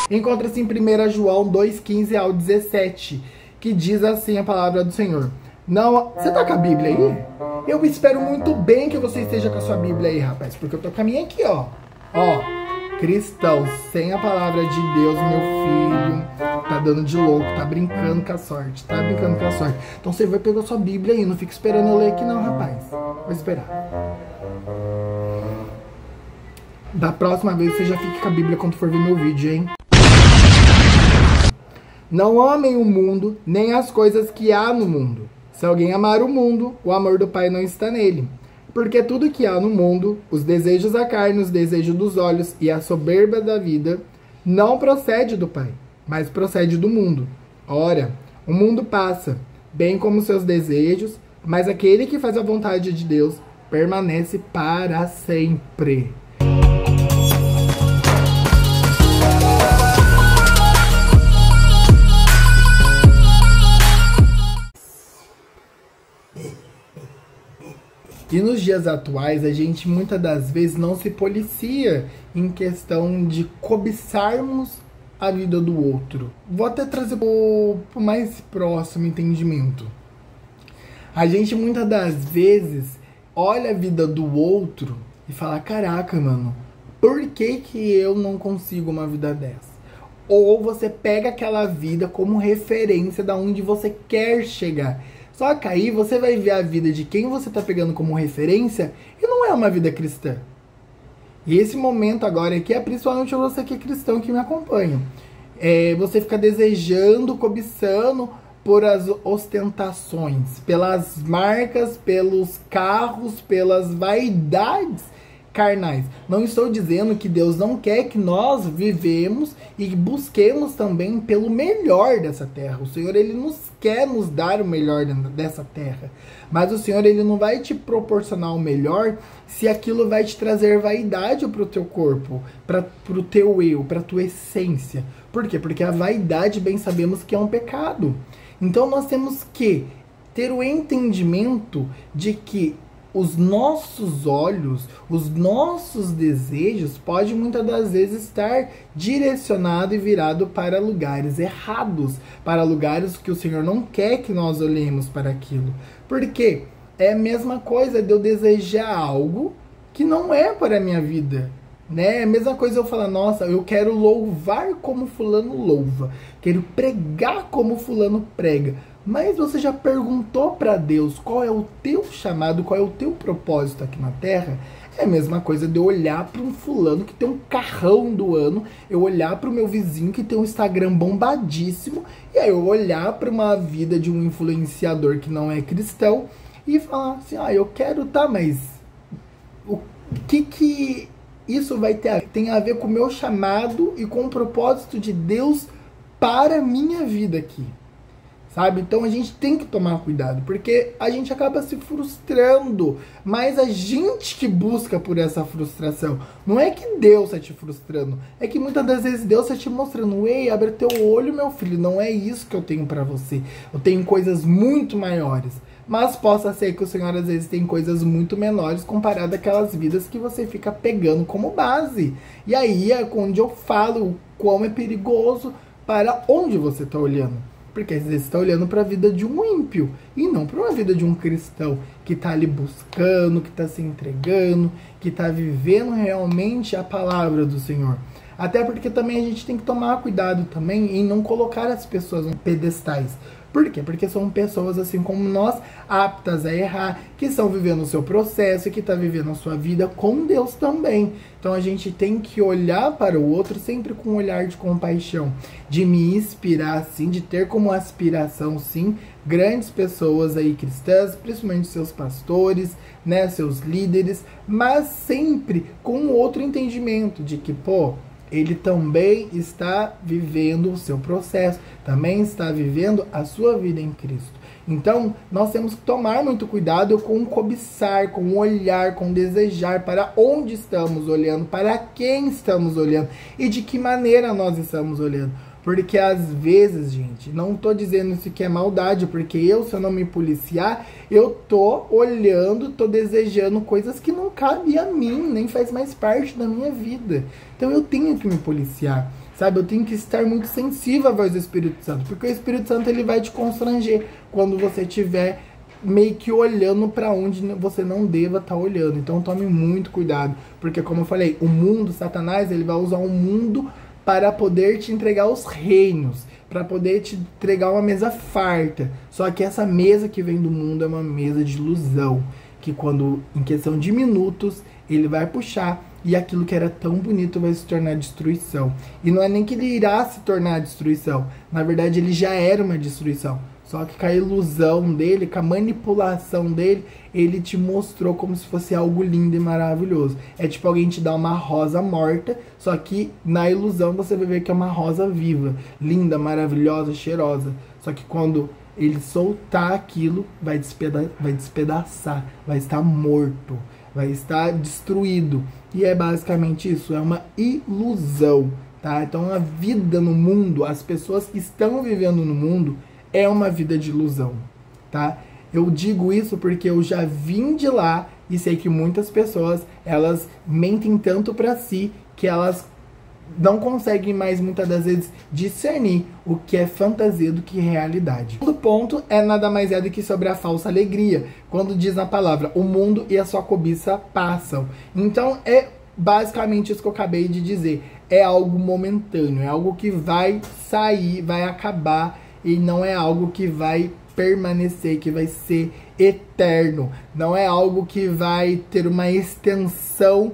Encontra-se em 1 João 2,15 ao 17, que diz assim a palavra do Senhor. Não, você tá com a Bíblia aí? Eu espero muito bem que você esteja com a sua Bíblia aí, rapaz, porque eu tô com a minha aqui, ó. Ó, cristão, sem a palavra de Deus, meu filho, tá dando de louco, tá brincando com a sorte, Então você vai pegar a sua Bíblia aí, não fica esperando eu ler aqui não, rapaz. Vou esperar. Da próxima vez você já fica com a Bíblia quando for ver meu vídeo, hein? Não amem o mundo, nem as coisas que há no mundo. Se alguém amar o mundo, o amor do Pai não está nele. Porque tudo que há no mundo, os desejos da carne, os desejos dos olhos e a soberba da vida, não procede do Pai, mas procede do mundo. Ora, o mundo passa, bem como seus desejos, mas aquele que faz a vontade de Deus permanece para sempre. E nos dias atuais, a gente muitas das vezes não se policia em questão de cobiçarmos a vida do outro. Vou até trazer para o mais próximo entendimento. A gente muitas das vezes olha a vida do outro e fala, caraca, mano, por que eu não consigo uma vida dessa? Ou você pega aquela vida como referência da onde você quer chegar. Só que aí você vai ver a vida de quem você está pegando como referência e não é uma vida cristã. E esse momento agora aqui é principalmente você que é cristão que me acompanha. Você fica desejando, cobiçando por as ostentações, pelas marcas, pelos carros, pelas vaidades carnais. Não estou dizendo que Deus não quer que nós vivemos e busquemos também pelo melhor dessa terra. O Senhor, Ele quer nos dar o melhor dessa terra. Mas o Senhor, Ele não vai te proporcionar o melhor se aquilo vai te trazer vaidade para o teu corpo, para o teu eu, para a tua essência. Por quê? Porque a vaidade, bem sabemos que é um pecado. Então nós temos que ter o entendimento de que os nossos olhos, os nossos desejos podem muitas das vezes estar direcionado e virado para lugares errados, para lugares que o Senhor não quer que nós olhemos para aquilo. Porque é a mesma coisa de eu desejar algo que não é para a minha vida. Né? É a mesma coisa eu falar, nossa, eu quero louvar como fulano louva, quero pregar como fulano prega. Mas você já perguntou para Deus qual é o teu chamado, qual é o teu propósito aqui na Terra? É a mesma coisa de eu olhar para um fulano que tem um carrão do ano, eu olhar para o meu vizinho que tem um Instagram bombadíssimo, e aí eu olhar para uma vida de um influenciador que não é cristão e falar assim, eu quero, tá, mas o que isso vai tem a ver com o meu chamado e com o propósito de Deus para a minha vida aqui? Sabe? Então a gente tem que tomar cuidado, porque a gente acaba se frustrando, mas a gente que busca por essa frustração. Não é que Deus está te frustrando, é que muitas das vezes Deus está te mostrando, ei, abre teu olho, meu filho, não é isso que eu tenho para você. Eu tenho coisas muito maiores. Mas possa ser que o Senhor às vezes tem coisas muito menores comparado àquelas vidas que você fica pegando como base. E aí é onde eu falo o quão é perigoso para onde você está olhando. Porque às vezes você está olhando para a vida de um ímpio e não para uma vida de um cristão que está ali buscando, que está se entregando, que está vivendo realmente a palavra do Senhor. Até porque também a gente tem que tomar cuidado também em não colocar as pessoas em pedestais. Por quê? Porque são pessoas assim como nós, aptas a errar, que estão vivendo o seu processo, que estão vivendo a sua vida com Deus também. Então a gente tem que olhar para o outro sempre com um olhar de compaixão, de me inspirar, sim, de ter como aspiração, sim, grandes pessoas aí cristãs, principalmente seus pastores, né, seus líderes, mas sempre com outro entendimento de que, ele também está vivendo o seu processo, também está vivendo a sua vida em Cristo. Então, nós temos que tomar muito cuidado com cobiçar, com olhar, com desejar para onde estamos olhando, para quem estamos olhando e de que maneira nós estamos olhando. Porque às vezes, gente, não tô dizendo isso que é maldade, porque se eu não me policiar, eu tô olhando, tô desejando coisas que não cabem a mim, nem faz mais parte da minha vida. Então eu tenho que me policiar. sabe? Eu tenho que estar muito sensível à voz do Espírito Santo, porque o Espírito Santo ele vai te constranger quando você estiver meio que olhando para onde você não deva estar olhando. Então tome muito cuidado, porque como eu falei, o mundo, Satanás, ele vai usar o mundo para poder te entregar os reinos, para poder te entregar uma mesa farta. Só que essa mesa que vem do mundo é uma mesa de ilusão, que quando, em questão de minutos, ele vai puxar e aquilo que era tão bonito vai se tornar destruição. E não é nem que ele irá se tornar destruição, na verdade ele já era uma destruição. Só que com a ilusão dele, com a manipulação dele, ele te mostrou como se fosse algo lindo e maravilhoso. É tipo alguém te dar uma rosa morta, só que na ilusão você vai ver que é uma rosa viva, linda, maravilhosa, cheirosa. Só que quando ele soltar aquilo, vai despedaçar, vai estar morto, vai estar destruído. E é basicamente isso, é uma ilusão, tá? Então a vida no mundo, as pessoas que estão vivendo no mundo, é uma vida de ilusão, tá? Eu digo isso porque eu já vim de lá e sei que muitas pessoas, elas mentem tanto pra si que elas não conseguem mais, muitas das vezes, discernir o que é fantasia do que realidade. O segundo ponto é nada mais é do que sobre a falsa alegria, quando diz na palavra, o mundo e a sua cobiça passam. Então é basicamente isso que eu acabei de dizer, é algo momentâneo, é algo que vai sair, vai acabar, e não é algo que vai permanecer, que vai ser eterno. Não é algo que vai ter uma extensão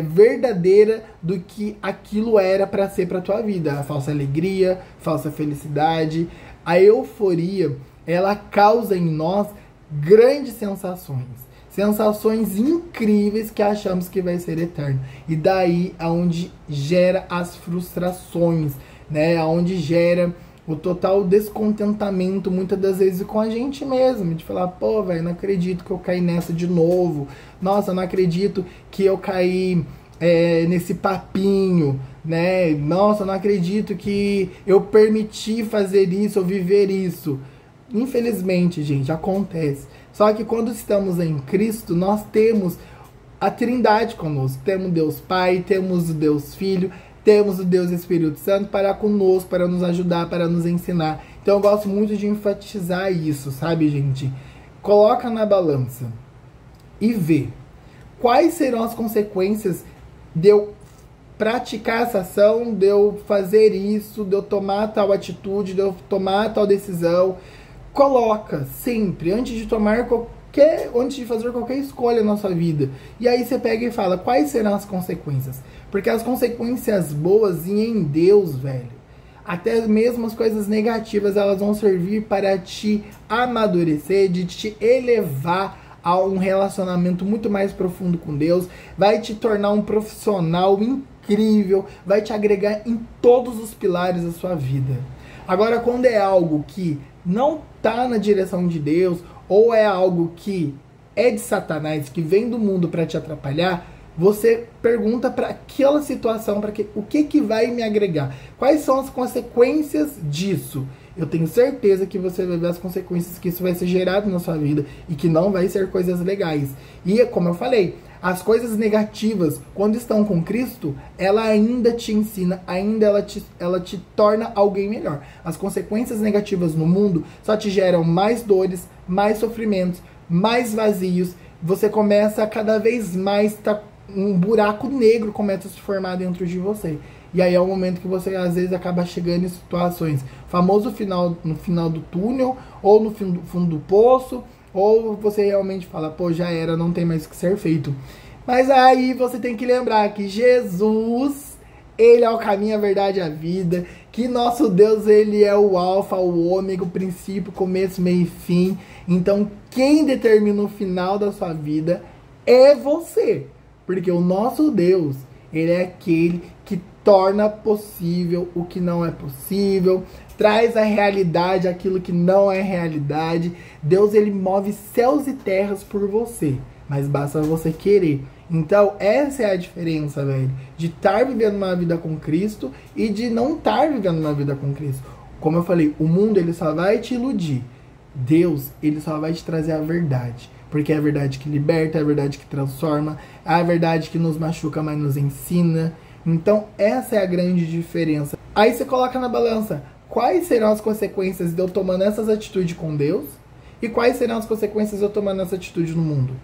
verdadeira do que aquilo era para ser para tua vida. A falsa alegria, falsa felicidade. A euforia, ela causa em nós grandes sensações. Sensações incríveis que achamos que vai ser eterno. E daí aonde gera as frustrações, né? Aonde gera o total descontentamento, muitas das vezes, com a gente mesmo. De falar, pô, velho, não acredito que eu caí nessa de novo. Nossa, não acredito que eu caí nesse papinho, né? Nossa, não acredito que eu permiti fazer isso ou viver isso. Infelizmente, gente, acontece. Só que quando estamos em Cristo, nós temos a Trindade conosco. Temos Deus Pai, temos o Deus Filho, temos o Deus Espírito Santo para conosco, para nos ajudar, para nos ensinar. Então eu gosto muito de enfatizar isso, sabe, gente? Coloca na balança e vê quais serão as consequências de eu praticar essa ação, de eu fazer isso, de eu tomar tal atitude, de eu tomar tal decisão. Coloca sempre, antes de fazer qualquer escolha na sua vida. E aí você pega e fala, quais serão as consequências? Porque as consequências boas e em Deus, velho, até mesmo as coisas negativas, elas vão servir para te amadurecer, de te elevar a um relacionamento muito mais profundo com Deus, vai te tornar um profissional incrível, vai te agregar em todos os pilares da sua vida. Agora, quando é algo que não está na direção de Deus, ou é algo que é de Satanás, que vem do mundo para te atrapalhar, você pergunta para aquela situação, o que vai me agregar? Quais são as consequências disso? Eu tenho certeza que você vai ver as consequências que isso vai ser gerado na sua vida e que não vai ser coisas legais. E como eu falei, as coisas negativas, quando estão com Cristo, ela ainda te ensina, ainda ela te torna alguém melhor. As consequências negativas no mundo só te geram mais dores, mais sofrimentos, mais vazios. Você começa a cada vez mais um buraco negro começa a se formar dentro de você. E aí é o momento que você às vezes acaba chegando em situações, famoso no final do túnel, ou no fundo do poço, ou você realmente fala, pô, já era, não tem mais o que ser feito. Mas aí você tem que lembrar que Jesus, ele é o caminho, a verdade e a vida, que nosso Deus, ele é o alfa, o ômega, o princípio, começo, meio e fim. Então quem determina o final da sua vida é você. Porque o nosso Deus, ele é aquele que torna possível o que não é possível, traz à realidade aquilo que não é realidade. Deus, ele move céus e terras por você, mas basta você querer. Então, essa é a diferença, velho, de estar vivendo uma vida com Cristo e de não estar vivendo uma vida com Cristo. Como eu falei, o mundo, ele só vai te iludir. Deus, ele só vai te trazer a verdade. Porque é a verdade que liberta, é a verdade que transforma, é a verdade que nos machuca, mas nos ensina. Então essa é a grande diferença. Aí você coloca na balança, quais serão as consequências de eu tomando essas atitudes com Deus? E quais serão as consequências de eu tomando essa atitude no mundo?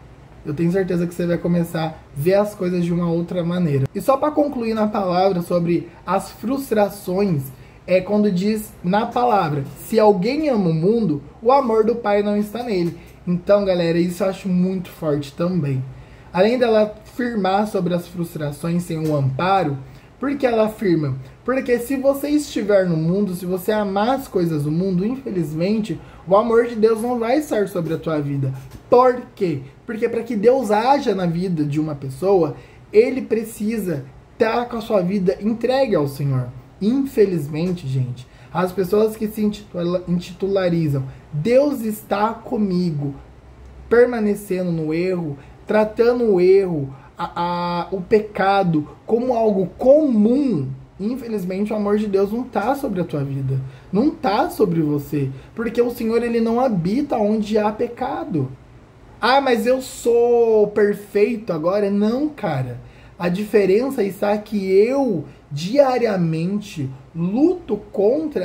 Eu tenho certeza que você vai começar a ver as coisas de uma outra maneira. E só para concluir na palavra sobre as frustrações, é quando diz na palavra, se alguém ama o mundo, o amor do Pai não está nele. Então, galera, isso eu acho muito forte também. Além dela afirmar sobre as frustrações sem um amparo, por que ela afirma? Porque se você estiver no mundo, se você amar as coisas do mundo, infelizmente, o amor de Deus não vai estar sobre a tua vida. Por quê? Porque para que Deus haja na vida de uma pessoa, ele precisa estar com a sua vida entregue ao Senhor. Infelizmente, gente, as pessoas que se intitularizam Deus está comigo, permanecendo no erro, tratando o erro, o pecado como algo comum, infelizmente o amor de Deus não está sobre a tua vida, não está sobre você, porque o Senhor ele não habita onde há pecado. Ah, mas eu sou perfeito agora? Não, cara. A diferença está que eu diariamente luto contra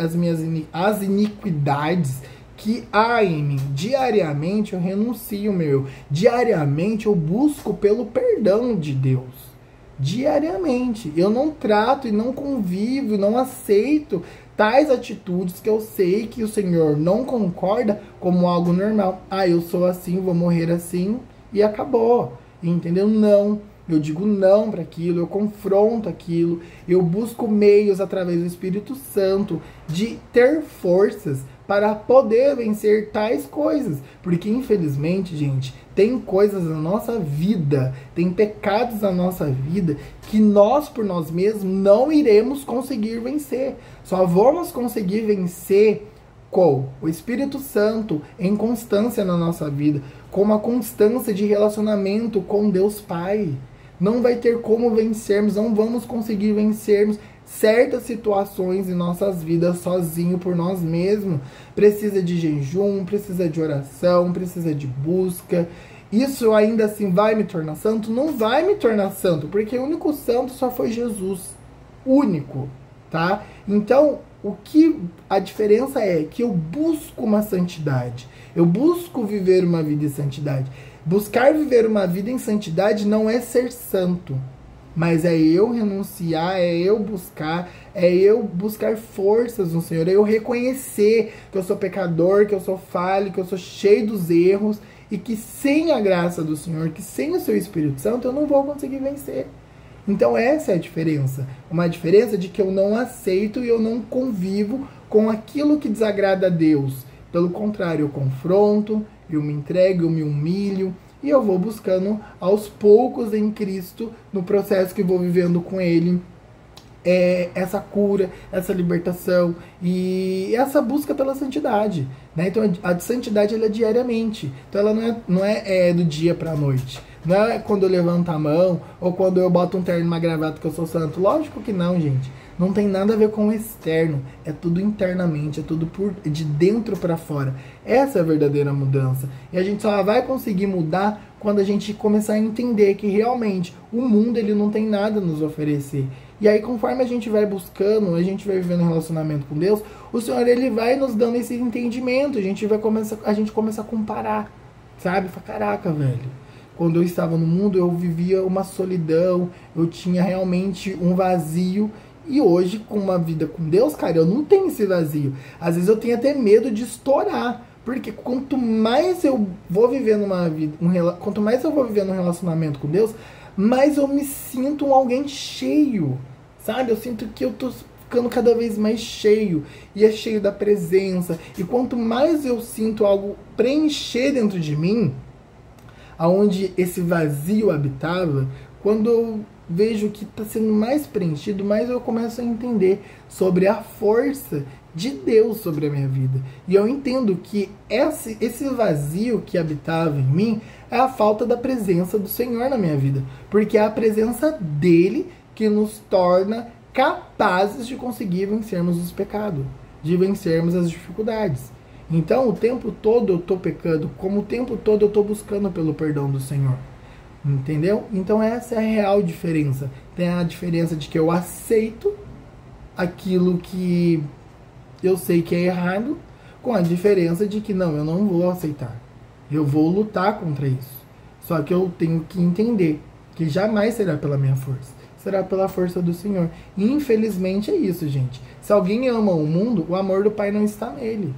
as iniquidades que há em mim. Diariamente eu renuncio meu eu. Diariamente eu busco pelo perdão de Deus. Diariamente. Eu não trato e não convivo, não aceito tais atitudes que eu sei que o Senhor não concorda como algo normal. Ah, eu sou assim, vou morrer assim e acabou. Entendeu? Não. Eu digo não para aquilo, eu confronto aquilo, eu busco meios através do Espírito Santo de ter forças para poder vencer tais coisas. Porque, infelizmente, gente, tem coisas na nossa vida, tem pecados na nossa vida que nós, por nós mesmos, não iremos conseguir vencer. Só vamos conseguir vencer com o Espírito Santo em constância na nossa vida, com uma constância de relacionamento com Deus Pai. Não vai ter como vencermos, não vamos conseguir vencermos certas situações em nossas vidas sozinho por nós mesmos. Precisa de jejum, precisa de oração, precisa de busca. Isso ainda assim vai me tornar santo? Não vai me tornar santo, porque o único santo só foi Jesus. Único, tá? Então, a diferença é que eu busco uma santidade. Eu busco viver uma vida em santidade. Buscar viver uma vida em santidade não é ser santo, mas é eu renunciar, é eu buscar forças no Senhor, é eu reconhecer que eu sou pecador, que eu sou falho, que eu sou cheio dos erros e que sem a graça do Senhor, que sem o seu Espírito Santo eu não vou conseguir vencer. Então essa é a diferença, uma diferença de que eu não aceito e eu não convivo com aquilo que desagrada a Deus. Pelo contrário, eu confronto, eu me entrego, eu me humilho e eu vou buscando aos poucos em Cristo, no processo que vou vivendo com Ele, essa cura, essa libertação e essa busca pela santidade, né? Então a santidade ela é diariamente, então ela não é do dia para a noite. Não é quando eu levanto a mão ou quando eu boto um terno e uma gravata que eu sou santo. Lógico que não, gente. Não tem nada a ver com o externo. É tudo internamente, é tudo de dentro para fora. Essa é a verdadeira mudança. E a gente só vai conseguir mudar quando a gente começar a entender que realmente o mundo ele não tem nada a nos oferecer. E aí conforme a gente vai buscando, a gente vai vivendo um relacionamento com Deus, o Senhor ele vai nos dando esse entendimento. A gente começa a comparar, sabe? Fala, caraca, velho. Quando eu estava no mundo, eu vivia uma solidão, eu tinha realmente um vazio. E hoje, com uma vida com Deus, cara, eu não tenho esse vazio. Às vezes eu tenho até medo de estourar. Porque quanto mais eu vou vivendo quanto mais eu vou vivendo um relacionamento com Deus, mais eu me sinto alguém cheio. Sabe? Eu sinto que eu tô ficando cada vez mais cheio. E é cheio da presença. E quanto mais eu sinto algo preencher dentro de mim, aonde esse vazio habitava, quando eu vejo que está sendo mais preenchido, mais eu começo a entender sobre a força de Deus sobre a minha vida. E eu entendo que esse vazio que habitava em mim é a falta da presença do Senhor na minha vida. Porque é a presença dele que nos torna capazes de conseguir vencermos os pecados, de vencermos as dificuldades. Então, o tempo todo eu estou pecando, como o tempo todo eu estou buscando pelo perdão do Senhor. Entendeu? Então, essa é a real diferença. tem a diferença de que eu aceito aquilo que eu sei que é errado, com a diferença de que não, eu não vou aceitar. Eu vou lutar contra isso. Só que eu tenho que entender que jamais será pela minha força, será pela força do Senhor. E infelizmente é isso, gente. Se alguém ama o mundo, o amor do Pai não está nele.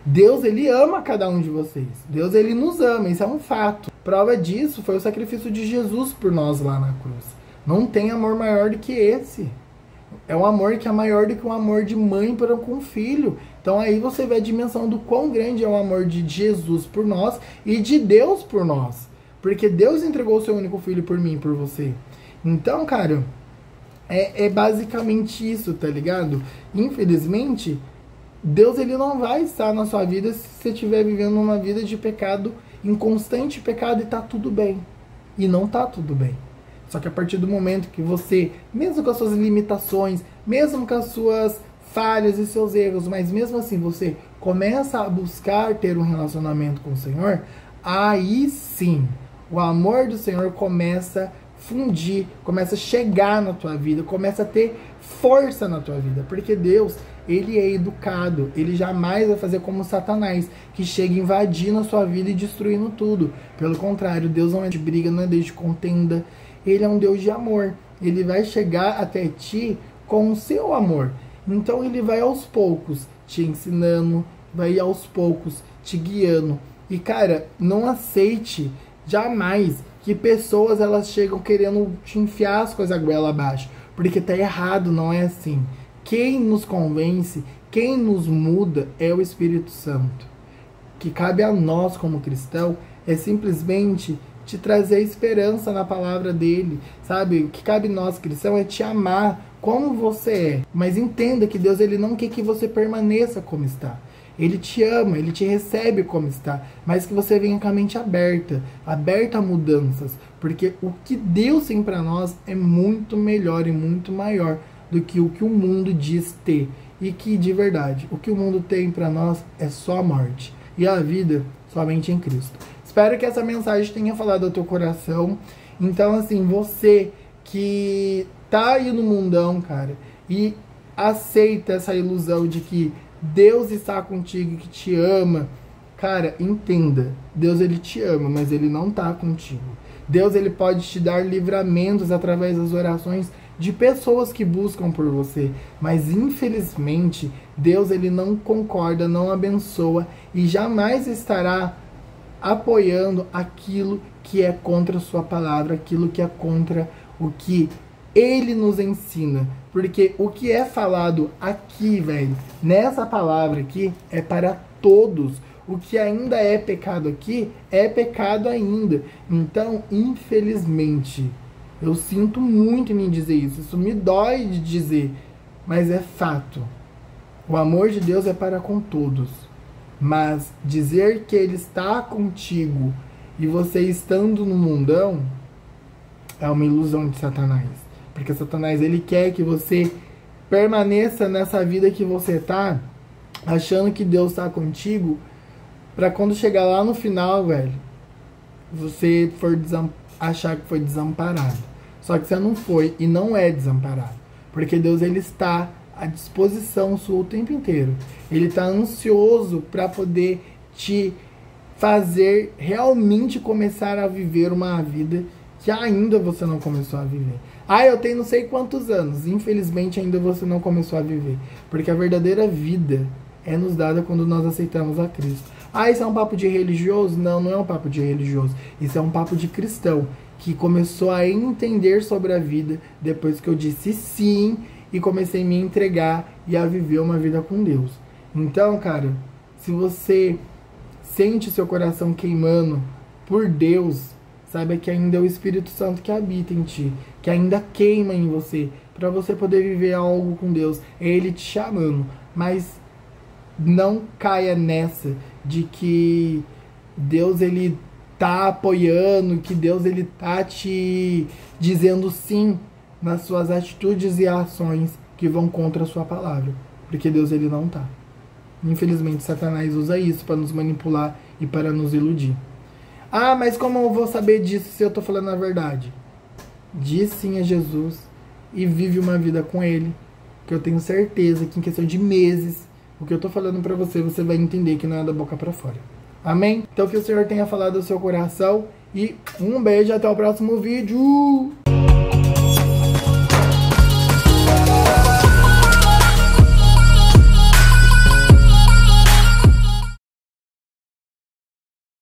Deus, ele ama cada um de vocês. Deus, ele nos ama, isso é um fato. Prova disso foi o sacrifício de Jesus por nós lá na cruz. Não tem amor maior do que esse. É um amor que é maior do que um amor de mãe para com filho. Então aí você vê a dimensão do quão grande é o amor de Jesus por nós e de Deus por nós. Porque Deus entregou o seu único filho por mim e por você. Então, cara, é basicamente isso, tá ligado? Infelizmente, Deus, ele não vai estar na sua vida se você estiver vivendo uma vida de pecado, em constante pecado, e tá tudo bem. E não tá tudo bem. Só que a partir do momento que você, mesmo com as suas limitações, mesmo com as suas falhas e seus erros, mas mesmo assim você começa a buscar ter um relacionamento com o Senhor, aí sim, o amor do Senhor começa a fundir, começa a chegar na tua vida, começa a ter força na tua vida, porque Deus, ele é educado, ele jamais vai fazer como Satanás, que chega invadindo a sua vida e destruindo tudo. Pelo contrário, Deus não é de briga, não é Deus de contenda, ele é um Deus de amor, ele vai chegar até ti com o seu amor. Então ele vai aos poucos te ensinando, vai aos poucos te guiando. E cara, não aceite jamais que pessoas elas chegam querendo te enfiar as coisas goela abaixo, porque tá errado, não é assim. Quem nos convence, quem nos muda é o Espírito Santo. O que cabe a nós como cristão é simplesmente te trazer esperança na palavra dele, sabe? O que cabe a nós cristãos é te amar como você é. Mas entenda que Deus, ele não quer que você permaneça como está. Ele te ama, ele te recebe como está, mas que você venha com a mente aberta, aberta a mudanças, porque o que Deus tem para nós é muito melhor e muito maior do que o mundo diz ter. E que, de verdade, o que o mundo tem para nós é só a morte. E a vida somente em Cristo. Espero que essa mensagem tenha falado ao teu coração. Então, assim, você que tá aí no mundão, cara, e aceita essa ilusão de que Deus está contigo, que te ama, cara, entenda. Deus, ele te ama, mas ele não tá contigo. Deus, ele pode te dar livramentos através das orações de pessoas que buscam por você, mas infelizmente Deus, ele não concorda, não abençoa e jamais estará apoiando aquilo que é contra a sua palavra, aquilo que é contra o que ele nos ensina. Porque o que é falado aqui, velho, nessa palavra aqui, é para todos. O que ainda é pecado aqui, é pecado ainda. Então, infelizmente, eu sinto muito em me dizer isso me dói de dizer, mas é fato. O amor de Deus é para com todos. Mas dizer que ele está contigo e você estando no mundão é uma ilusão de Satanás. Porque Satanás, ele quer que você permaneça nessa vida que você tá, achando que Deus está contigo, para quando chegar lá no final, velho, você for achar que foi desamparado. Só que você não foi e não é desamparado. Porque Deus, ele está à disposição sua o tempo inteiro. Ele está ansioso para poder te fazer realmente começar a viver uma vida que ainda você não começou a viver. Ah, eu tenho não sei quantos anos. Infelizmente ainda você não começou a viver. Porque a verdadeira vida é nos dada quando nós aceitamos a Cristo. Ah, isso é um papo de religioso? Não, não é um papo de religioso. Isso é um papo de cristão que começou a entender sobre a vida depois que eu disse sim e comecei a me entregar e a viver uma vida com Deus. Então, cara, se você sente seu coração queimando por Deus, saiba que ainda é o Espírito Santo que habita em ti, que ainda queima em você, para você poder viver algo com Deus. É Ele te chamando, mas não caia nessa de que Deus, ele tá apoiando, que Deus, ele tá te dizendo sim nas suas atitudes e ações que vão contra a sua palavra, porque Deus, ele não tá. Infelizmente, Satanás usa isso para nos manipular e para nos iludir. Ah, mas como eu vou saber disso se eu tô falando a verdade? diz sim a Jesus e vive uma vida com Ele. Que eu tenho certeza que em questão de meses, o que eu tô falando pra você, você vai entender que não é da boca pra fora. Amém? Então que o Senhor tenha falado ao seu coração e um beijo, até o próximo vídeo!